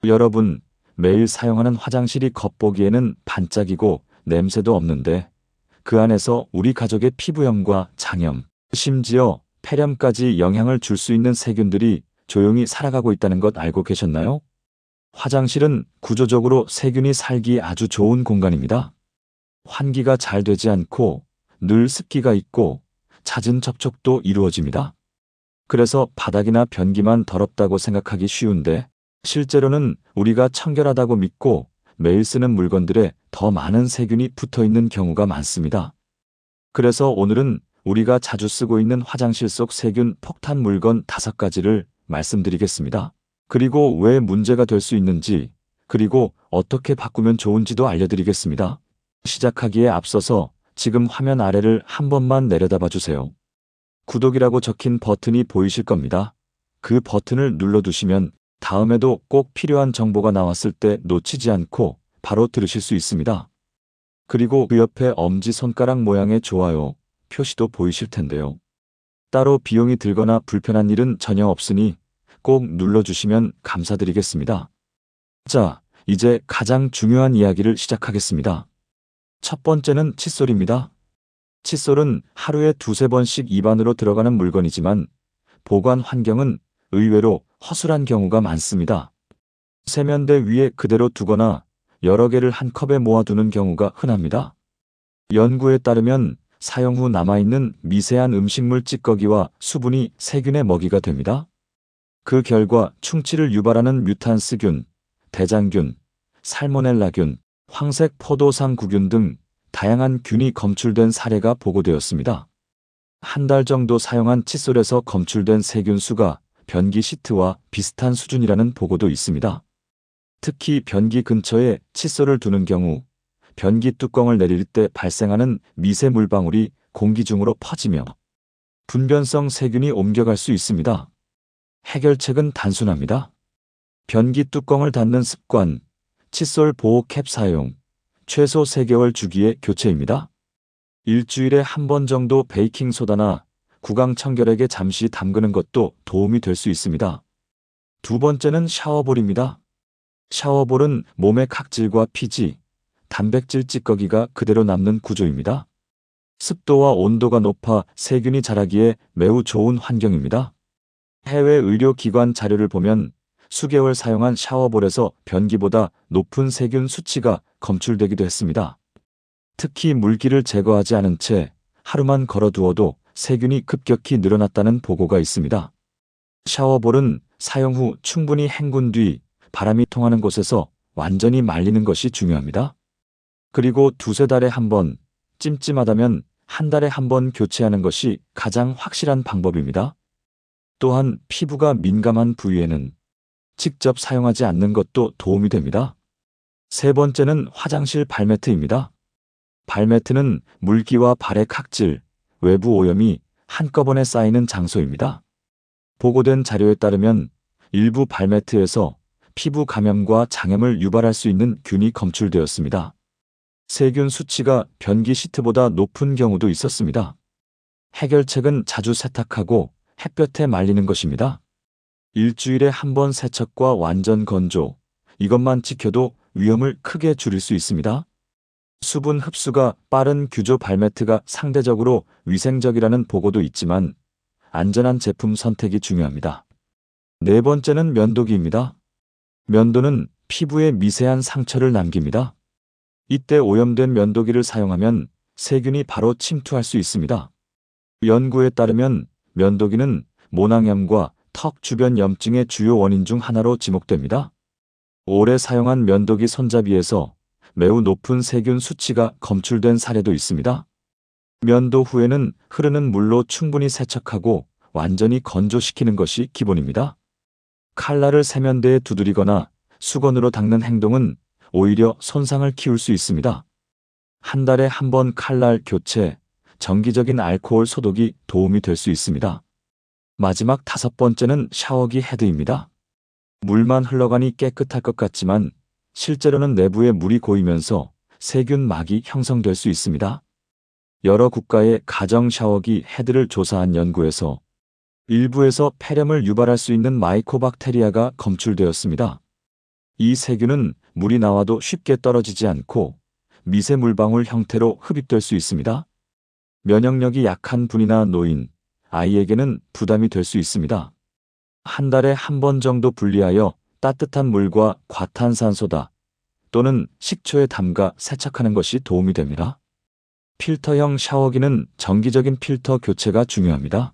여러분, 매일 사용하는 화장실이 겉보기에는 반짝이고 냄새도 없는데 그 안에서 우리 가족의 피부염과 장염, 심지어 폐렴까지 영향을 줄 수 있는 세균들이 조용히 살아가고 있다는 것 알고 계셨나요? 화장실은 구조적으로 세균이 살기 아주 좋은 공간입니다. 환기가 잘 되지 않고 늘 습기가 있고 잦은 접촉도 이루어집니다. 그래서 바닥이나 변기만 더럽다고 생각하기 쉬운데 실제로는 우리가 청결하다고 믿고 매일 쓰는 물건들에 더 많은 세균이 붙어 있는 경우가 많습니다. 그래서 오늘은 우리가 자주 쓰고 있는 화장실 속 세균 폭탄 물건 5가지를 말씀드리겠습니다. 그리고 왜 문제가 될 수 있는지, 그리고 어떻게 바꾸면 좋은지도 알려드리겠습니다. 시작하기에 앞서서 지금 화면 아래를 한 번만 내려다봐 주세요. 구독이라고 적힌 버튼이 보이실 겁니다. 그 버튼을 눌러두시면 다음에도 꼭 필요한 정보가 나왔을 때 놓치지 않고 바로 들으실 수 있습니다. 그리고 그 옆에 엄지손가락 모양의 좋아요 표시도 보이실 텐데요. 따로 비용이 들거나 불편한 일은 전혀 없으니 꼭 눌러주시면 감사드리겠습니다. 자, 이제 가장 중요한 이야기를 시작하겠습니다. 첫 번째는 칫솔입니다. 칫솔은 하루에 2~3번씩 입안으로 들어가는 물건이지만 보관 환경은 의외로 허술한 경우가 많습니다. 세면대 위에 그대로 두거나 여러 개를 한 컵에 모아두는 경우가 흔합니다. 연구에 따르면 사용 후 남아있는 미세한 음식물 찌꺼기와 수분이 세균의 먹이가 됩니다. 그 결과 충치를 유발하는 뮤탄스균, 대장균, 살모넬라균, 황색 포도상구균 등 다양한 균이 검출된 사례가 보고되었습니다. 한 달 정도 사용한 칫솔에서 검출된 세균 수가 변기 시트와 비슷한 수준이라는 보고도 있습니다. 특히 변기 근처에 칫솔을 두는 경우 변기 뚜껑을 내릴 때 발생하는 미세 물방울이 공기 중으로 퍼지며 분변성 세균이 옮겨갈 수 있습니다. 해결책은 단순합니다. 변기 뚜껑을 닫는 습관, 칫솔 보호 캡 사용, 최소 3개월 주기의 교체입니다. 일주일에 한 번 정도 베이킹소다나 구강 청결액에 잠시 담그는 것도 도움이 될 수 있습니다. 두 번째는 샤워볼입니다. 샤워볼은 몸의 각질과 피지, 단백질 찌꺼기가 그대로 남는 구조입니다. 습도와 온도가 높아 세균이 자라기에 매우 좋은 환경입니다. 해외 의료기관 자료를 보면 수개월 사용한 샤워볼에서 변기보다 높은 세균 수치가 검출되기도 했습니다. 특히 물기를 제거하지 않은 채 하루만 걸어두어도 세균이 급격히 늘어났다는 보고가 있습니다. 샤워볼은 사용 후 충분히 헹군 뒤 바람이 통하는 곳에서 완전히 말리는 것이 중요합니다. 그리고 2~3달에 한 번, 찜찜하다면 한 달에 한 번 교체하는 것이 가장 확실한 방법입니다. 또한 피부가 민감한 부위에는 직접 사용하지 않는 것도 도움이 됩니다. 세 번째는 화장실 발매트입니다. 발매트는 물기와 발의 각질, 외부 오염이 한꺼번에 쌓이는 장소입니다. 보고된 자료에 따르면 일부 발매트에서 피부 감염과 장염을 유발할 수 있는 균이 검출되었습니다. 세균 수치가 변기 시트보다 높은 경우도 있었습니다. 해결책은 자주 세탁하고 햇볕에 말리는 것입니다. 일주일에 한 번 세척과 완전 건조, 이것만 지켜도 위험을 크게 줄일 수 있습니다. 수분 흡수가 빠른 규조 발매트가 상대적으로 위생적이라는 보고도 있지만 안전한 제품 선택이 중요합니다. 네 번째는 면도기입니다. 면도는 피부에 미세한 상처를 남깁니다. 이때 오염된 면도기를 사용하면 세균이 바로 침투할 수 있습니다. 연구에 따르면 면도기는 모낭염과 턱 주변 염증의 주요 원인 중 하나로 지목됩니다. 오래 사용한 면도기 손잡이에서 매우 높은 세균 수치가 검출된 사례도 있습니다. 면도 후에는 흐르는 물로 충분히 세척하고 완전히 건조시키는 것이 기본입니다. 칼날을 세면대에 두드리거나 수건으로 닦는 행동은 오히려 손상을 키울 수 있습니다. 한 달에 한 번 칼날 교체, 정기적인 알코올 소독이 도움이 될 수 있습니다. 마지막 5번째는 샤워기 헤드입니다. 물만 흘러가니 깨끗할 것 같지만 실제로는 내부에 물이 고이면서 세균막이 형성될 수 있습니다. 여러 국가의 가정 샤워기 헤드를 조사한 연구에서 일부에서 폐렴을 유발할 수 있는 마이코박테리아가 검출되었습니다. 이 세균은 물이 나와도 쉽게 떨어지지 않고 미세 물방울 형태로 흡입될 수 있습니다. 면역력이 약한 분이나 노인, 아이에게는 부담이 될 수 있습니다. 한 달에 한 번 정도 분리하여 따뜻한 물과 과탄산소다 또는 식초에 담가 세척하는 것이 도움이 됩니다. 필터형 샤워기는 정기적인 필터 교체가 중요합니다.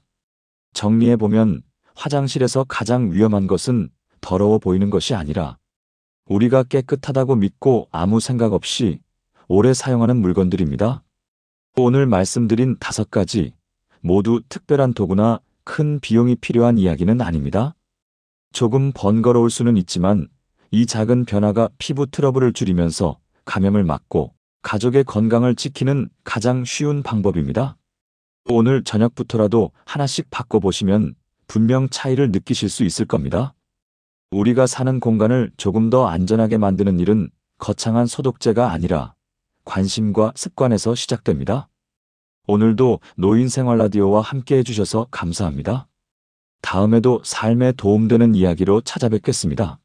정리해보면 화장실에서 가장 위험한 것은 더러워 보이는 것이 아니라 우리가 깨끗하다고 믿고 아무 생각 없이 오래 사용하는 물건들입니다. 오늘 말씀드린 5가지 모두 특별한 도구나 큰 비용이 필요한 이야기는 아닙니다. 조금 번거로울 수는 있지만 이 작은 변화가 피부 트러블을 줄이면서 감염을 막고 가족의 건강을 지키는 가장 쉬운 방법입니다. 오늘 저녁부터라도 하나씩 바꿔보시면 분명 차이를 느끼실 수 있을 겁니다. 우리가 사는 공간을 조금 더 안전하게 만드는 일은 거창한 소독제가 아니라 관심과 습관에서 시작됩니다. 오늘도 노인생활 라디오와 함께 해주셔서 감사합니다. 다음에도 삶에 도움되는 이야기로 찾아뵙겠습니다.